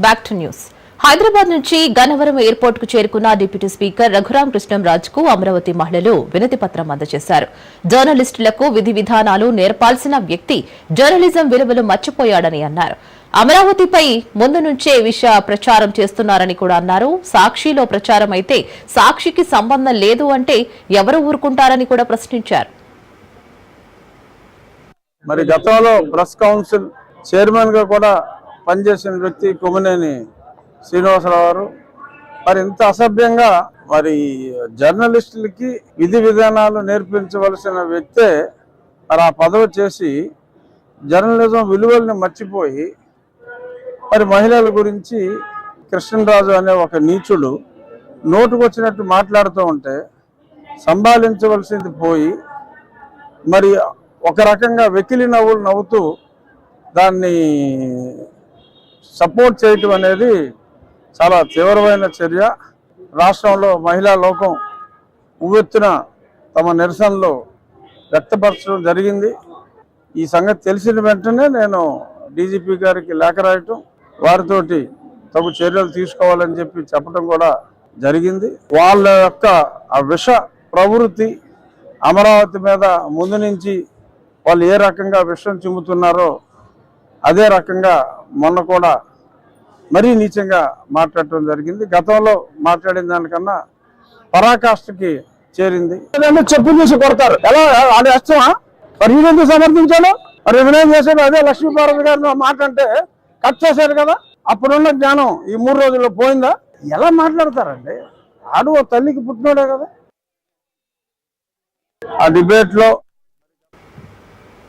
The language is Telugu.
Back to news. హైదరాబాద్ నుంచి గన్నవరం ఎయిర్పోర్ట్ కు చేరుకున్న డిప్యూటీ స్పీకర్ రఘురాం కృష్ణంరాజుకు అమరావతి మహిళలు వినతి పత్రం అందజేశారు. జర్నలిస్టులకు విధి విధానాలు నేర్పాల్సిన వ్యక్తి జర్నలిజం విలువలు మర్చిపోయాడని అన్నారు. అమరావతిపై ముందు నుంచే విష ప్రచారం చేస్తున్నారని కూడా అన్నారు. సాక్షిలో ప్రచారం అయితే సాక్షికి సంబంధం లేదు అంటే ఎవరు ఊరుకుంటారని కూడా ప్రశ్నించారు. మరి గతంలో ప్రెస్ కౌన్సిల్ చైర్మన్ గా కూడా పనిచేసిన వ్యక్తి కొమ్మినేని శ్రీనివాసరావు గారు మరి ఇంత అసభ్యంగా మరి జర్నలిస్టులకి విధి విధానాలు నేర్పించవలసిన వ్యక్తే మరి ఆ పదవి చేసి జర్నలిజం విలువల్ని మర్చిపోయి మరి మహిళల గురించి కృష్ణరాజు అనే ఒక నీచుడు నోటుకొచ్చినట్టు మాట్లాడుతూ ఉంటే సంభాళించవలసింది పోయి మరి ఒక రకంగా వెకిలి నవ్వులు నవ్వుతూ దాన్ని సపోర్ట్ చేయటం అనేది చాలా తీవ్రమైన చర్య. రాష్ట్రంలో మహిళా లోకం ఉవ్వెత్తున తమ నిరసనలో వ్యక్తపరచడం జరిగింది. ఈ సంగతి తెలిసిన వెంటనే నేను డీజీపీ గారికి లేఖ రాయటం, వారితోటి తగు చర్యలు తీసుకోవాలని చెప్పి చెప్పడం కూడా జరిగింది. వాళ్ళ యొక్క ఆ విష ప్రవృత్తి అమరావతి మీద ముందు నుంచి వాళ్ళు ఏ రకంగా విషం చిమ్ముతున్నారో అదే రకంగా మొన్న కూడా మరీ నీచంగా మాట్లాడటం జరిగింది. గతంలో మాట్లాడిన దానికన్నా పరాకాష్ఠకి చేరింది. చెప్పు చూసి కొడతారు, ఎలా అది ఇష్టమా? మరి ఈయనెందుకు సమర్థించాడు? మరి వినయం చేశాడు. అదే లక్ష్మీపార్వతి గారిని మాట అంటే కట్ చేశారు కదా. అప్పుడున్న జ్ఞానం ఈ 3 రోజుల్లో పోయిందా? ఎలా మాట్లాడతారండి? ఆడు తల్లికి పుట్టినోడే కదా. ఆ డిబేట్ లో